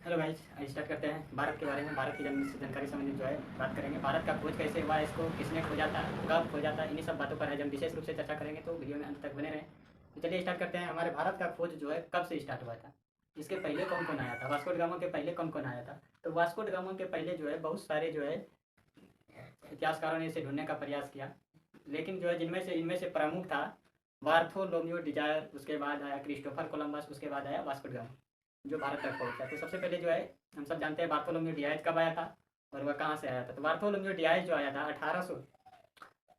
Hello guys, start करते हैं। भारत के बारे में, भारत की जानकारी संबंधित जो है बात करेंगे। भारत का खोज कैसे हुआ, इसको किसने खोजा था, कब खोजा था, इन्हीं सब बातों पर आज हम विशेष रूप से चर्चा करेंगे, तो वीडियो में अंत तक बने रहें। तो चलिए स्टार्ट करते हैं। हमारे भारत का खोज जो है कब से स्टार्ट हुआ था, इसके पहले कौन कौन आया था, वास्को ड गामा के पहले कौन कौन आया था। तो वास्को ड गामा के पहले जो है बहुत सारे जो है इतिहासकारों ने इसे ढूंढने का प्रयास किया, लेकिन जो है इनमें से प्रमुख था बार्थोलोम्यू डिजायर, उसके बाद आया क्रिस्टोफर कोलंबस, उसके बाद आया वास्को ड गामा जो भारत तक पहुंचा। तो सबसे पहले जो है हम सब जानते हैं बार्थोलोम्यू डियाज कब आया था और वह कहाँ से आया था। तो बार्थोलोम्यू डियाज जो आया था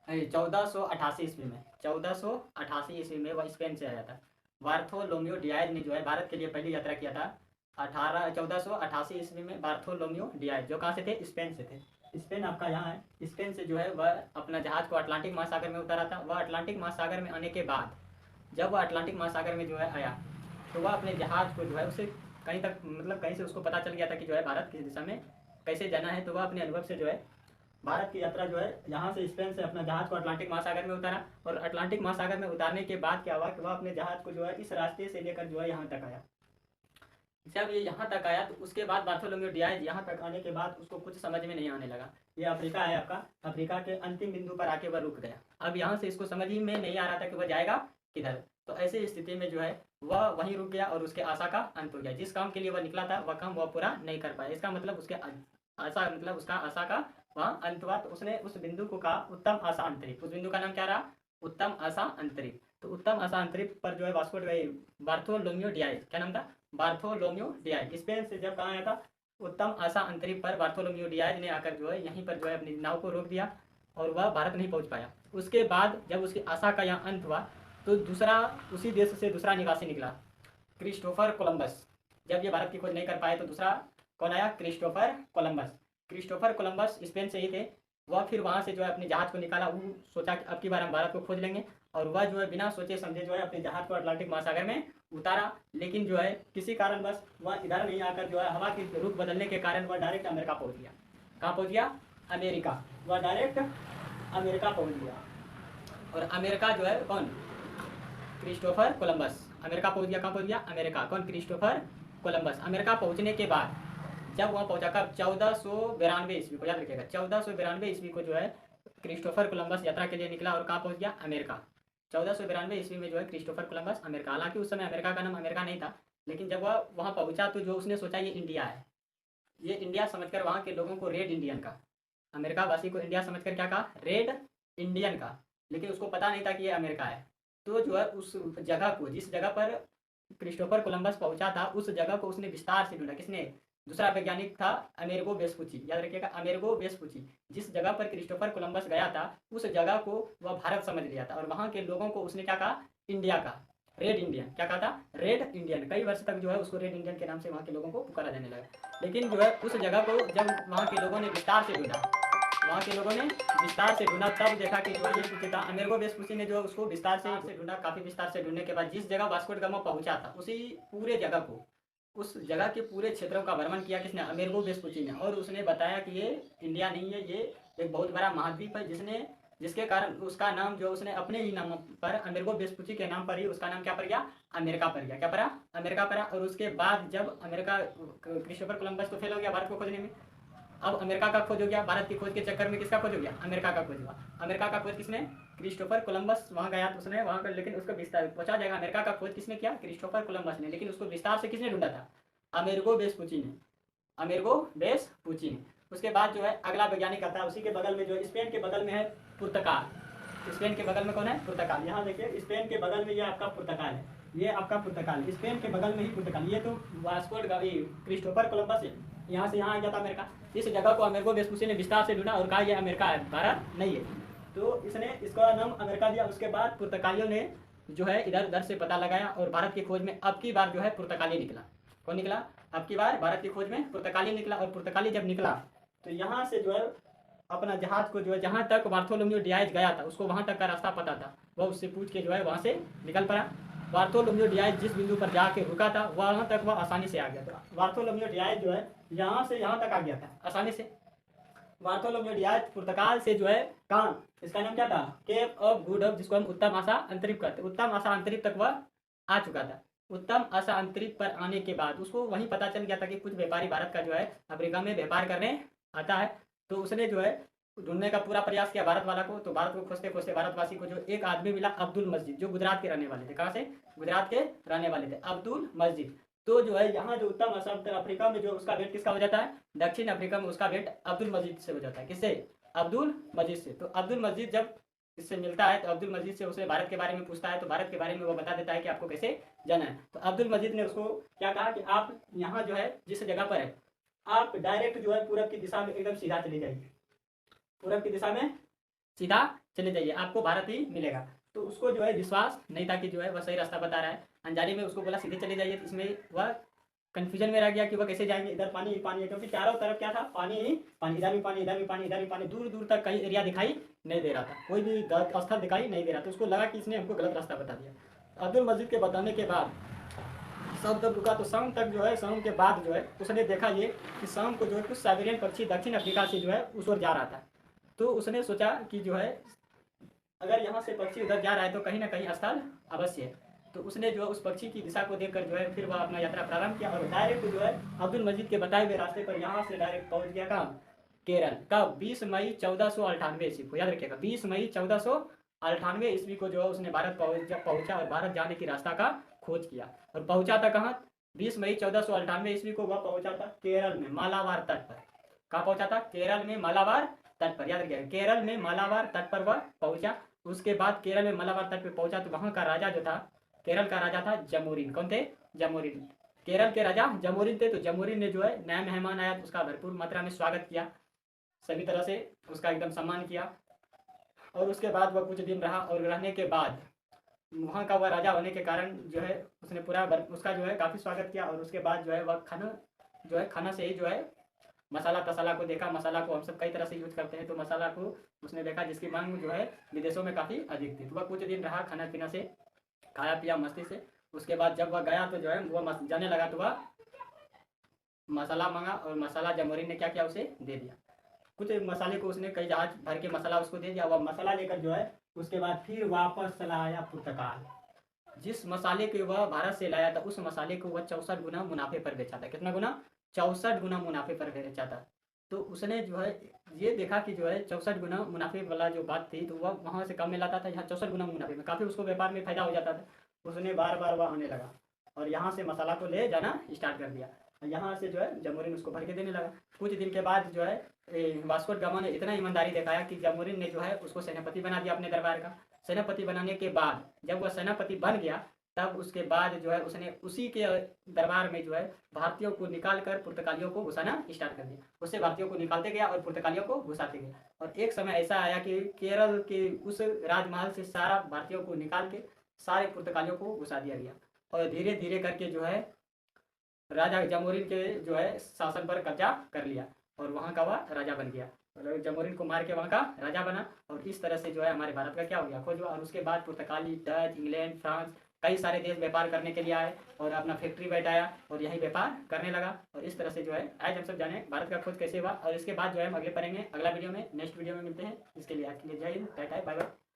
1488 ईस्वी में, 1488 ईस्वी में वह स्पेन से आया था। बार्थोलोम्यू डियाज ने जो है भारत के लिए पहली यात्रा किया था 1488 ईस्वी में। बार्थोलोम्यू डियाज जो कहाँ से थे, स्पेन से थे। स्पेन आपका यहाँ है। स्पेन से जो है वह अपना जहाज को अटलांटिक महासागर में उतारा था। वह अटलांटिक महासागर में आने के बाद जब वह अटलांटिक महासागर में जो है आया, तो वह अपने जहाज को जो है उसे कहीं तक मतलब कहीं से उसको पता चल गया था कि जो है भारत किस दिशा में कैसे जाना है। तो वह अपने अनुभव से जो है भारत की यात्रा जो है यहाँ से स्पेन से अपना जहाज को अटलांटिक महासागर में उतारा, और अटलांटिक महासागर में उतारने के बाद क्या हुआ कि वह अपने जहाज को जो है इस रास्ते से लेकर जो है यहाँ तक आया। जब ये यहाँ तक आया तो उसके बाद बार्थोलोम्यू डियाज यहाँ तक आने के बाद उसको कुछ समझ में नहीं आने लगा। ये अफ्रीका है आपका, अफ्रीका के अंतिम बिंदु पर आके वह रुक गया। अब यहाँ से इसको समझ ही में नहीं आ रहा था कि वह जाएगा किधर। तो ऐसी स्थिति में जो है वह वहीं रुक गया और उसके आशा का अंत हो गया। जिस काम के लिए वह निकला था वह काम वह पूरा नहीं कर पाया। इसका मतलब उसके आशा मतलब उसका आशा का वह अंत हुआ। तो उसने उस बिंदु को कहा उत्तम आशा अंतरिक्ष। उस बिंदु का नाम क्या रहा, उत्तम आशा अंतरिक्ष। तो उत्तम आशा अंतरिक्ष पर जो है वास्को बार्थोलोम्यू डियाज, क्या नाम था, बार्थोलोम्यू डियाज, स्पेन से जब कहाँ आया था, उत्तम आशा अंतरिक्ष पर बार्थोलोम्यू डियाज ने आकर जो है यहीं पर जो है अपनी नाव को रोक दिया और वह भारत नहीं पहुंच पाया। उसके बाद जब उसकी आशा का यहाँ अंत हुआ तो दूसरा उसी देश से दूसरा निवासी निकला, क्रिस्टोफर कोलंबस। जब ये भारत की खोज नहीं कर पाए तो दूसरा कौन आया, Christopher Columbus. Christopher Columbus Spain से ही थे। वह फिर वहाँ से जो है अपने जहाज को निकाला। वो सोचा कि अब की बार हम भारत को खोज लेंगे, और वह जो है बिना सोचे समझे जो है अपने जहाज को अटलांटिक महासागर में उतारा। लेकिन जो है किसी कारणवश वह इधर नहीं आकर जो है हवा की रुख बदलने के कारण वह डायरेक्ट अमेरिका पहुंच गया। कहाँ पहुंच गया, अमेरिका। वह डायरेक्ट अमेरिका पहुंच गया। और अमेरिका जो है कौन, क्रिस्टोफर कोलंबस। अमेरिका पहुंच गया। कहाँ पहुंच गया, अमेरिका। कौन, क्रिस्टोफर कोलंबस। अमेरिका पहुंचने के बाद जब वहाँ पहुंचा कब, 1492 ईस्वी को, याद रखिएगा 1492 ईस्वी को जो है क्रिस्टोफर कोलंबस यात्रा के लिए निकला और कहाँ पहुंच गया, अमेरिका। 1492 ईस्वी में जो है क्रिस्टोफर कोलंबस अमेरिका। हालांकि उस समय अमेरिका का नाम अमेरिका नहीं था, लेकिन जब वह वहाँ पहुंचा तो जो उसने सोचा ये इंडिया है, ये इंडिया समझकर वहाँ के लोगों को रेड इंडियन का, अमेरिका वासी को इंडिया समझकर क्या कहा, रेड इंडियन का। लेकिन उसको पता नहीं था कि ये अमेरिका है। तो जो है उस जगह को, जिस जगह पर क्रिस्टोफर कोलंबस पहुंचा था, उस जगह को उसने विस्तार से ढूंढा। किसने, दूसरा वैज्ञानिक था अमेरिगो वेस्पुची। याद रखिएगा अमेरिगो वेस्पुची। जिस जगह पर क्रिस्टोफर कोलंबस गया था उस जगह को वह भारत समझ लिया था, और वहाँ के लोगों को उसने क्या कहा, इंडिया का, रेड इंडियन। क्या कहा था, रेड इंडियन। कई वर्ष तक जो है उसको रेड इंडियन के नाम से वहाँ के लोगों को पुकारा जाने लगा। लेकिन जो है उस जगह को जब वहाँ के लोगों ने विस्तार से ढूंढा, वहाँ के लोगों ने विस्तार से ढूंढा, तब देखा कि जो ये था अमेरिगो वेस्पुची ने जो उसको विस्तार से ढूंढा। काफी विस्तार से ढूंढने के बाद जिस जगह वास्को ड गामा पहुंचा था उसी पूरे जगह को, उस जगह के पूरे क्षेत्रों का भ्रमण किया। किसने, अमेरिगो वेस्पुची ने। और उसने बताया कि ये इंडिया नहीं है, ये एक बहुत बड़ा महाद्वीप है, जिसके कारण उसका नाम जो उसने अपने ही नाम पर, अमेरिगो वेस्पुची के नाम पर ही उसका नाम क्या पड़ गया, अमेरिका पड़ गया। क्या पड़ा, अमेरिका पड़ा। और उसके बाद जब अमेरिका, क्रिस्टोफर कोलंबस तो फेल हो गया भारत को खोजने में, अब अमेरिका का खोज हो गया। भारत की खोज के चक्कर में किसका खोज हो गया, अमेरिका का खोज हुआ। अमेरिका का खोज किसने, क्रिस्टोफर कोलंबस। वहाँ गया तो उसने वहाँ पर, लेकिन उसको विस्तार पहुंचा जाएगा। अमेरिका का खोज किसने किया, क्रिस्टोफर कोलंबस ने। लेकिन उसको विस्तार से किसने ढूंढा था, अमेरिगो वेस्पुची ने, अमेरिगो वेस्पुची ने। उसके बाद जो है अगला वैज्ञानिक आता है, उसी के बगल में जो स्पेन के बगल में है पुर्तगाल। स्पेन के बगल में कौन है, पुर्तगाल। यहाँ देखिए स्पेन के बगल में ये आपका पुर्तगाल है, ये आपका पुर्तगाल, स्पेन के बगल में ही पुर्तगाल। ये तो Vasco da Gama, Christopher Columbus है, यहाँ से यहाँ आ गया था अमेरिका। इस जगह को अमेरिगो वेस्पुची ने विस्तार से ढूंढा और कहा ये अमेरिका है, भारत नहीं है। तो इसने इसका नाम अमेरिका दिया। उसके बाद पुर्तगालियों ने जो है इधर उधर से पता लगाया और भारत की खोज में अब की बार जो है पुर्तगाली निकला। कौन निकला, अब की बार भारत की खोज में पुर्तगाली निकला। और पुर्तगाली जब निकला तो यहाँ से जो है अपना जहाज को जो है जहाँ तक बार्थोलोम्यू डियाज गया था उसको वहाँ तक का रास्ता पता था, वह उससे पूछ के जो है वहाँ से निकल पड़ा। बार्थोलोम्यू डियाज जिस बिंदु पर जाके रुका था वहाँ तक वह आसानी से आ गया था। बार्थोलोम्यू डियाज जो है यहाँ से यहाँ तक आ गया था आसानी से। बार्थोलोम्यू डियाज पुर्तगाल से जो है कहाँ, इसका नाम क्या था, केप ऑफ गुड होप, जिसको हम उत्तम आशा अंतरिक्ष कहते हैं, उत्तम आशा अंतरिक्ष तक वह आ चुका था। उत्तम असांतरित पर आने के बाद उसको वहीं पता चल गया था कि कुछ व्यापारी भारत का जो है अफ्रीका में व्यापार करने आता है। तो उसने जो है ढूंढने का पूरा प्रयास किया भारत वाला को। तो भारत को खोजते खोजते भारतवासी को जो एक आदमी मिला, अब्दुल मस्जिद, जो गुजरात के रहने वाले थे। कहाँ से? गुजरात के रहने वाले थे, अब्दुल मस्जिद। तो जो है यहाँ जो उत्तम असम अफ्रीका में जो उसका भेंट किसका हो जाता है? दक्षिण अफ्रीका में उसका भेंट अब्दुल मस्जिद से हो जाता है। किससे? अब्दुल मस्जिद से। तो अब्दुल मस्जिद जब इससे मिलता है तो अब्दुल मस्जिद से उसे भारत के बारे में पूछता है। तो भारत के बारे में वो बता देता है कि आपको कैसे जाना है। तो अब्दुल मस्जिद ने उसको क्या कहा कि आप यहाँ जो है जिस जगह पर है, आप डायरेक्ट जो है पूरब की दिशा में एकदम सीधा चले जाइए, पूरब की दिशा में सीधा चले जाइए, आपको भारत ही मिलेगा। तो उसको जो है विश्वास नहीं था कि जो है वह सही रास्ता बता रहा है। अनजाने में उसको बोला सीधे चले जाइए। इसमें वह कंफ्यूजन में रह गया कि वह कैसे जाएंगे, इधर पानी ही पानी है, क्योंकि चारों तरफ क्या था? पानी ही पानी, इधर भी पानी, इधर भी पानी, इधर भी पानी, दूर दूर तक कहीं एरिया दिखाई नहीं दे रहा था, कोई भी स्थल दिखाई नहीं दे रहा। तो उसको लगा कि इसने हमको गलत रास्ता बता दिया। अब्दुल मस्जिद के बताने के बाद शाम तक रुका। तो शाम तक जो है, शाम के बाद जो है उसने देखा ये कि शाम को जो है कुछ साइबेरियन पक्षी दक्षिण अफ्रीका से जो है उस ओर जा रहा था। तो उसने सोचा कि जो है अगर यहाँ से पक्षी उधर जा रहा है तो कहीं ना कहीं स्थल अवश्य है। तो उसने जो है उस पक्षी की दिशा को देखकर जो है फिर वह अपना यात्रा प्रारंभ किया और डायरेक्ट जो है अब्दुल मजीद के बताए हुए रास्ते पर यहाँ से डायरेक्ट पहुंच गया। कहाँ? केरल। कब? 20 मई 1498 ईस्वी को याद रखिएगा। 20 मई 1498 ईस्वी को जो है उसने भारत पहुंचा और भारत जाने की रास्ता का खोज किया। और पहुंचा था कहाँ? 20 मई 1498 ईस्वी को वह पहुंचा था केरल में मालाबार तट पर। कहाँ पहुंचा था? केरल में मालाबार तट पर। याद रखिएगा, केरल में मालाबार तट पर वह पहुंचा। उसके बाद केरल में मालाबार तट पर पहुंचा तो वहां का राजा जो था, केरल का राजा था जमोरिन। कौन थे? जमोरिन। केरल के राजा जमोरिन थे। तो जमोरिन ने जो है नया मेहमान आया तो उसका भरपूर मात्रा में स्वागत किया, सभी तरह से उसका एकदम सम्मान किया। और उसके बाद वह कुछ दिन रहा और रहने के बाद वहाँ का वह राजा होने के कारण जो है उसने पूरा उसका जो है काफ़ी स्वागत किया। और उसके बाद जो है वह खाना जो है खाना से ही जो है मसाला तसाला को देखा। मसाला को हम सब कई तरह से यूज करते हैं, तो मसाला को उसने देखा जिसकी मांग जो है विदेशों में काफ़ी अधिक थी। तो वह कुछ दिन रहा, खाना पीना से खाया पिया मस्ती से। उसके बाद जब वह गया तो जो है वह जाने लगा तो वह मसाला मांगा और मसाला जमोरिन ने क्या किया? उसे दे दिया। कुछ मसाले को उसने कई जहाज भर के मसाला उसको दे दिया। वह मसाला लेकर जो है उसके बाद फिर वापस चला आया पुर्तगाल। जिस मसाले को वह भारत से लाया था उस मसाले को वह 64 गुना मुनाफे पर बेचा था। कितना गुना? 64 गुना मुनाफे पर बेचा था। तो उसने जो है ये देखा कि जो है 64 गुना मुनाफे वाला जो बात थी तो वह वहाँ से कम में लाता था, यहाँ 64 गुना मुनाफे में काफ़ी उसको व्यापार में फायदा हो जाता था। उसने बार बार वह आने लगा और यहाँ से मसाला को ले जाना स्टार्ट कर दिया। यहाँ से जो है जमोरिन उसको भर के देने लगा। कुछ दिन के बाद जो है वास्को ड गामा ने इतना ईमानदारी दिखाया कि जमोरिन ने जो है उसको सेनापति बना दिया अपने दरबार का। सेनापति बनाने के बाद जब वह सेनापति बन गया तब उसके बाद जो है उसने उसी के दरबार में जो है भारतीयों को निकाल कर पुर्तगालियों को घुसाना स्टार्ट कर दिया। उससे भारतीयों को निकालते गया और पुर्तगालियों को घुसाते गया। और एक समय ऐसा आया कि केरल के उस राजमहल से सारा भारतीयों को निकाल के सारे पुर्तगालियों को घुसा दिया गया। और धीरे धीरे करके जो है राजा जमोरिन के जो है शासन पर कब्जा कर लिया और वहाँ का वह राजा बन गया। जमोरिन को मार के वहाँ का राजा बना। और इस तरह से जो है हमारे भारत का क्या हो गया? खोज हुआ। और उसके बाद पुर्तगाली, डच, इंग्लैंड, फ्रांस कई सारे देश व्यापार करने के लिए आए और अपना फैक्ट्री बैठाया और यही व्यापार करने लगा। और इस तरह से जो है आज हम सब जाने भारत का खोज कैसे हुआ। और इसके बाद जो है हम अगले पढ़ेंगे अगला वीडियो में, नेक्स्ट वीडियो में मिलते हैं। इसके लिए आज के लिए जय हिंद, टाटा, बाय बाय।